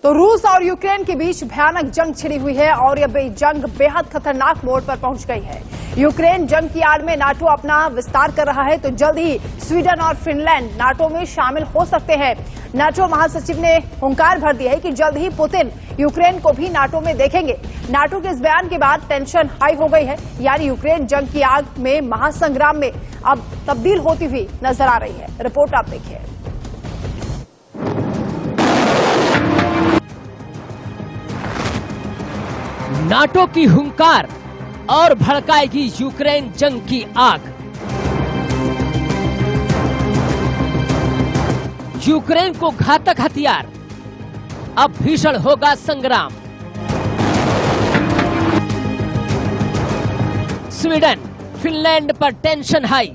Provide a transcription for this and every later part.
तो रूस और यूक्रेन के बीच भयानक जंग छिड़ी हुई है और यह जंग बेहद खतरनाक मोड़ पर पहुंच गई है। यूक्रेन जंग की आड़ में नाटो अपना विस्तार कर रहा है, तो जल्द ही स्वीडन और फिनलैंड नाटो में शामिल हो सकते हैं। नाटो महासचिव ने हुंकार भर दिया है कि जल्द ही पुतिन यूक्रेन को भी नाटो में देखेंगे। नाटो के इस बयान के बाद टेंशन हाई हो गई है, यानी यूक्रेन जंग की आग में महासंग्राम में अब तब्दील होती हुई नजर आ रही है। रिपोर्ट आप देखिए। नाटो की हुंकार और भड़काएगी यूक्रेन जंग की आग। यूक्रेन को घातक हथियार, अब भीषण होगा संग्राम। स्वीडन, फिनलैंड पर टेंशन हाई,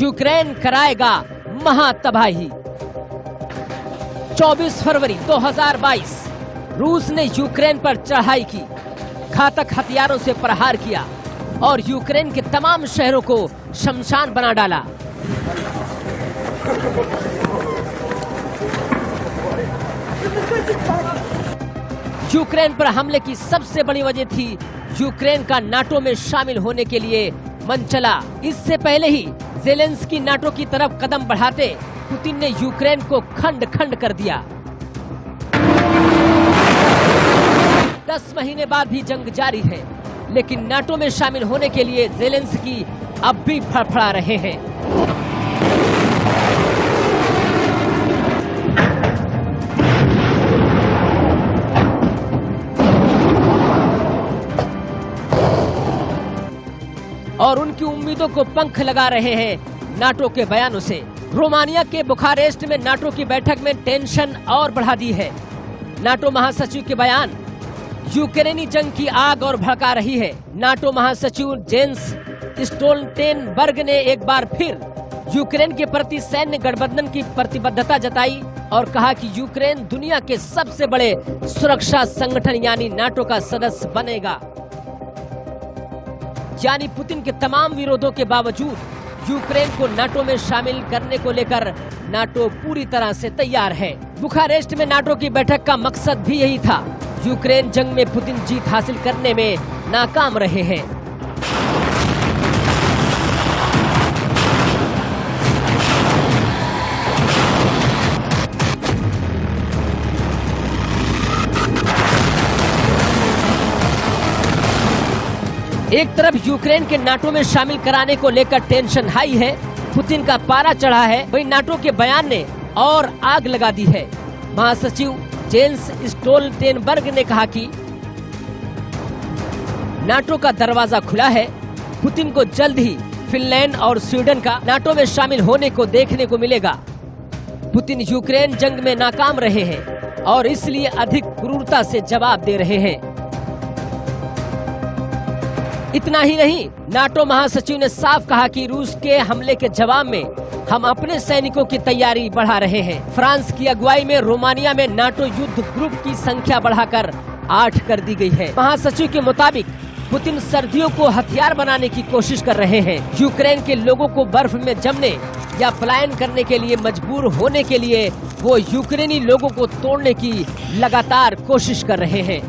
यूक्रेन कराएगा महातबाही। 24 फरवरी 2022 रूस ने यूक्रेन पर चढ़ाई की, घातक हथियारों से प्रहार किया और यूक्रेन के तमाम शहरों को शमशान बना डाला। यूक्रेन पर हमले की सबसे बड़ी वजह थी यूक्रेन का नाटो में शामिल होने के लिए मन चला। इससे पहले ही ज़ेलेंस्की नाटो की तरफ कदम बढ़ाते पुतिन ने यूक्रेन को खंड खंड कर दिया। 10 महीने बाद भी जंग जारी है, लेकिन नाटो में शामिल होने के लिए ज़ेलेंस्की अब भी फड़फड़ा रहे हैं। और उनकी उम्मीदों को पंख लगा रहे हैं नाटो के बयानों से। रोमानिया के बुखारेस्ट में नाटो की बैठक में टेंशन और बढ़ा दी है। नाटो महासचिव के बयान यूक्रेनी जंग की आग और भड़का रही है। नाटो महासचिव जेंस स्टोल्टेनबर्ग ने एक बार फिर यूक्रेन के प्रति सैन्य गठबंधन की प्रतिबद्धता जताई और कहा कि यूक्रेन दुनिया के सबसे बड़े सुरक्षा संगठन यानी नाटो का सदस्य बनेगा। यानी पुतिन के तमाम विरोधों के बावजूद यूक्रेन को नाटो में शामिल करने को लेकर नाटो पूरी तरह से तैयार है। बुखारेस्ट में नाटो की बैठक का मकसद भी यही था। यूक्रेन जंग में पुतिन जीत हासिल करने में नाकाम रहे हैं। एक तरफ यूक्रेन के नाटो में शामिल कराने को लेकर टेंशन हाई है, पुतिन का पारा चढ़ा है, वहीं नाटो के बयान ने और आग लगा दी है। महासचिव जेंस स्टोल्टेनबर्ग ने कहा कि नाटो का दरवाजा खुला है, पुतिन को जल्द ही फिनलैंड और स्वीडन का नाटो में शामिल होने को देखने को मिलेगा। पुतिन यूक्रेन जंग में नाकाम रहे हैं और इसलिए अधिक क्रूरता से जवाब दे रहे हैं। इतना ही नहीं, नाटो महासचिव ने साफ कहा कि रूस के हमले के जवाब में हम अपने सैनिकों की तैयारी बढ़ा रहे हैं। फ्रांस की अगुवाई में रोमानिया में नाटो युद्ध ग्रुप की संख्या बढ़ाकर 8 कर दी गई है। महासचिव के मुताबिक पुतिन सर्दियों को हथियार बनाने की कोशिश कर रहे हैं। यूक्रेन के लोगों को बर्फ में जमने या पलायन करने के लिए मजबूर होने के लिए वो यूक्रेनी लोगों को तोड़ने की लगातार कोशिश कर रहे हैं।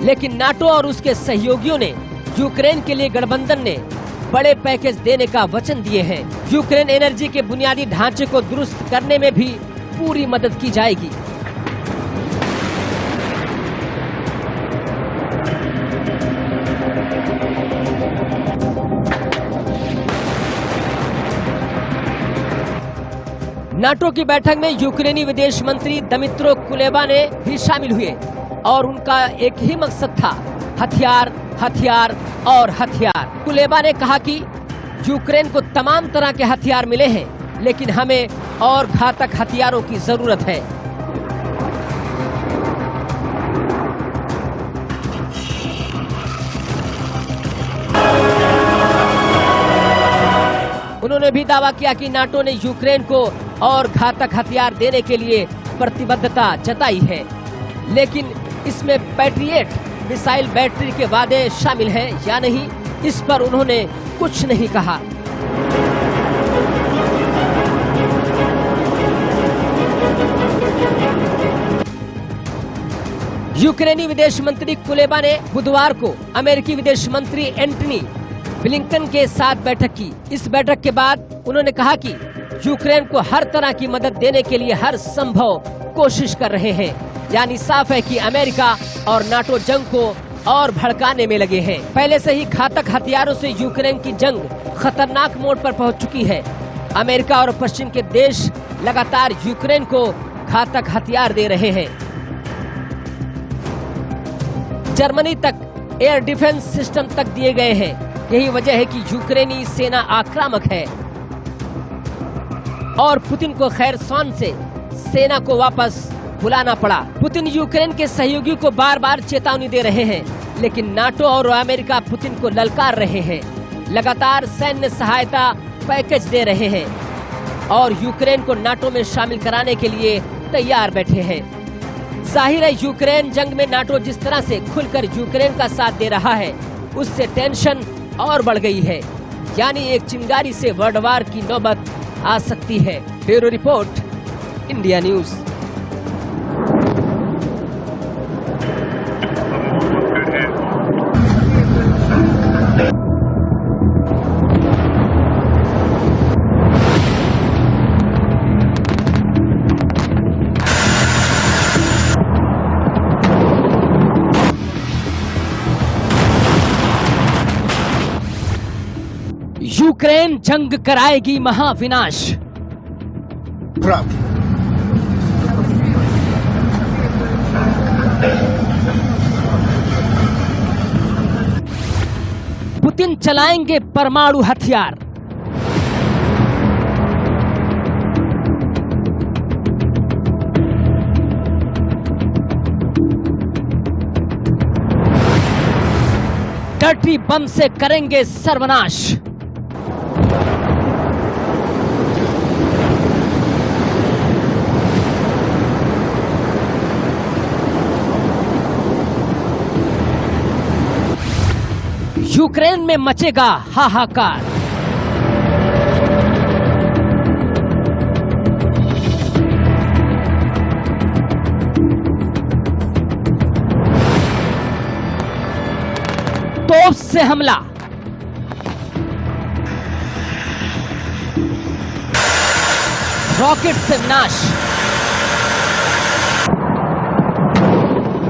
लेकिन नाटो और उसके सहयोगियों ने यूक्रेन के लिए गठबंधन ने बड़े पैकेज देने का वचन दिए हैं। यूक्रेन एनर्जी के बुनियादी ढांचे को दुरुस्त करने में भी पूरी मदद की जाएगी। नाटो की बैठक में यूक्रेनी विदेश मंत्री दमित्रो कुलेबा ने भी शामिल हुए और उनका एक ही मकसद था, हथियार, हथियार और हथियार। कुलेबा ने कहा कि यूक्रेन को तमाम तरह के हथियार मिले हैं, लेकिन हमें और घातक हथियारों की जरूरत है। उन्होंने भी दावा किया कि नाटो ने यूक्रेन को और घातक हथियार देने के लिए प्रतिबद्धता जताई है, लेकिन इसमें पैट्रियट मिसाइल बैटरी के वादे शामिल हैं या नहीं, इस पर उन्होंने कुछ नहीं कहा। यूक्रेनी विदेश मंत्री कुलेबा ने बुधवार को अमेरिकी विदेश मंत्री एंटनी ब्लिंकन के साथ बैठक की। इस बैठक के बाद उन्होंने कहा कि यूक्रेन को हर तरह की मदद देने के लिए हर संभव कोशिश कर रहे हैं। यानी साफ है कि अमेरिका और नाटो जंग को और भड़काने में लगे हैं। पहले से ही घातक हथियारों से यूक्रेन की जंग खतरनाक मोड़ पर पहुंच चुकी है। अमेरिका और पश्चिम के देश लगातार यूक्रेन को घातक हथियार दे रहे हैं। जर्मनी तक एयर डिफेंस सिस्टम तक दिए गए हैं। यही वजह है कि यूक्रेनी सेना आक्रामक है और पुतिन को खैरसौन से सेना को वापस बुलाना पड़ा। पुतिन यूक्रेन के सहयोगी को बार बार चेतावनी दे रहे हैं, लेकिन नाटो और अमेरिका पुतिन को ललकार रहे हैं, लगातार सैन्य सहायता पैकेज दे रहे हैं और यूक्रेन को नाटो में शामिल कराने के लिए तैयार बैठे हैं। जाहिर है यूक्रेन जंग में नाटो जिस तरह से खुलकर यूक्रेन का साथ दे रहा है, उससे टेंशन और बढ़ गई है। यानी एक चिंगारी से वर्ल्ड वार की नौबत आ सकती है। Bureau report, India news. Ukraine जंग कराएगी महाविनाश। पुतिन चलाएंगे परमाणु हथियार। डर्टी बम से करेंगे सर्वनाश। यूक्रेन में मचेगा हाहाकार। तोप से हमला। रॉकेट से नाश।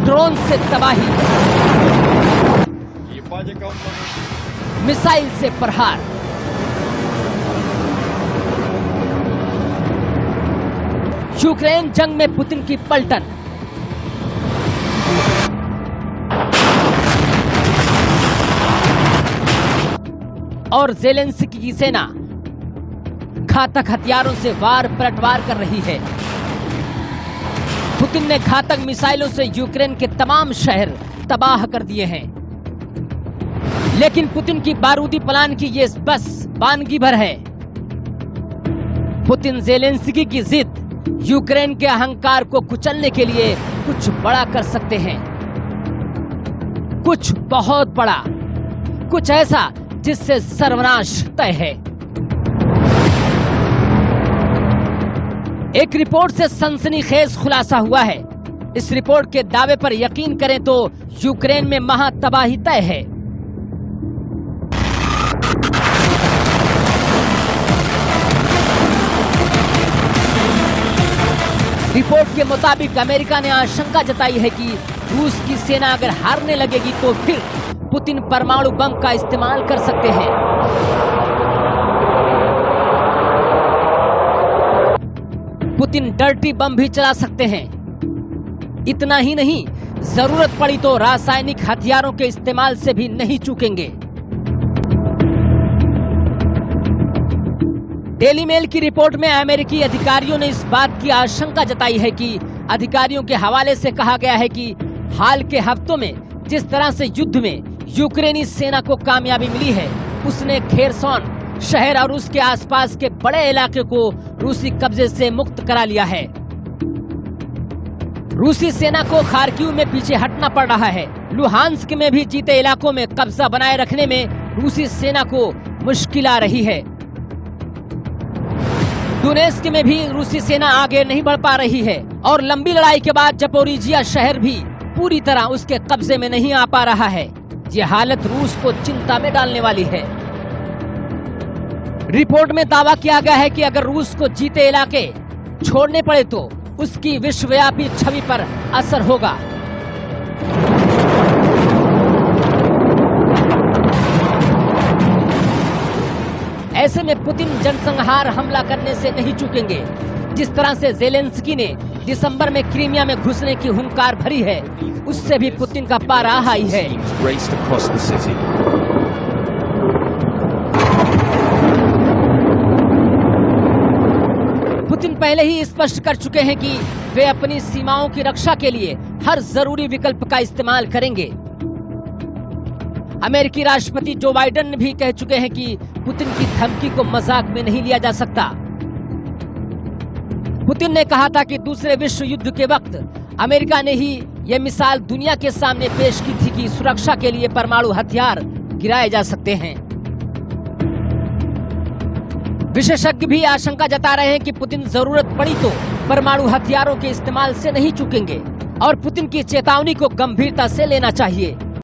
ड्रोन से तबाही। मिसाइल से प्रहार। यूक्रेन जंग में पुतिन की पलटन। और ज़ेलेंस्की की सेना घातक हथियारों से वार पलटवार कर रही है। पुतिन ने घातक मिसाइलों से यूक्रेन के तमाम शहर तबाह कर दिए हैं, लेकिन पुतिन की बारूदी प्लान की ये बस वानगी भर है। पुतिन ज़ेलेंस्की की जिद यूक्रेन के अहंकार को कुचलने के लिए कुछ बड़ा कर सकते हैं, कुछ बहुत बड़ा, कुछ ऐसा जिससे सर्वनाश तय है। एक रिपोर्ट से सनसनीखेज खुलासा हुआ है। इस रिपोर्ट के दावे पर यकीन करें तो यूक्रेन में महातबाही तय है। रिपोर्ट के मुताबिक अमेरिका ने आशंका जताई है कि रूस की सेना अगर हारने लगेगी तो फिर पुतिन परमाणु बम का इस्तेमाल कर सकते हैं। पुतिन डर्टी बम भी चला सकते हैं। इतना ही नहीं, जरूरत पड़ी तो रासायनिक हथियारों के इस्तेमाल से भी नहीं चूकेंगे। डेली मेल की रिपोर्ट में अमेरिकी अधिकारियों ने इस बात की आशंका जताई है कि अधिकारियों के हवाले से कहा गया है कि हाल के हफ्तों में जिस तरह से युद्ध में यूक्रेनी सेना को कामयाबी मिली है, उसने खेरसौन शहर और उसके आसपास के बड़े इलाके को रूसी कब्जे से मुक्त करा लिया है। रूसी सेना को खार्किव में पीछे हटना पड़ रहा है। लुहांस्क में भी जीते इलाकों में कब्जा बनाए रखने में रूसी सेना को मुश्किल आ रही है। डोनेस्क में भी रूसी सेना आगे नहीं बढ़ पा रही है और लंबी लड़ाई के बाद जपोरिजिया शहर भी पूरी तरह उसके कब्जे में नहीं आ पा रहा है। ये हालत रूस को चिंता में डालने वाली है। रिपोर्ट में दावा किया गया है कि अगर रूस को जीते इलाके छोड़ने पड़े तो उसकी विश्वव्यापी छवि पर असर होगा। ऐसे में पुतिन जनसंहार हमला करने से नहीं चूकेंगे। जिस तरह से ज़ेलेंस्की ने दिसंबर में क्रीमिया में घुसने की हुंकार भरी है, उससे भी पुतिन का पारा हाई है। पुतिन पहले ही स्पष्ट कर चुके हैं कि वे अपनी सीमाओं की रक्षा के लिए हर जरूरी विकल्प का इस्तेमाल करेंगे। अमेरिकी राष्ट्रपति जो बाइडेन भी कह चुके हैं कि पुतिन की धमकी को मजाक में नहीं लिया जा सकता। पुतिन ने कहा था कि दूसरे विश्व युद्ध के वक्त अमेरिका ने ही यह मिसाल दुनिया के सामने पेश की थी कि सुरक्षा के लिए परमाणु हथियार गिराए जा सकते हैं। विशेषज्ञ भी आशंका जता रहे हैं कि पुतिन जरूरत पड़ी तो परमाणु हथियारों के इस्तेमाल से नहीं चूकेंगे और पुतिन की चेतावनी को गंभीरता से लेना चाहिए।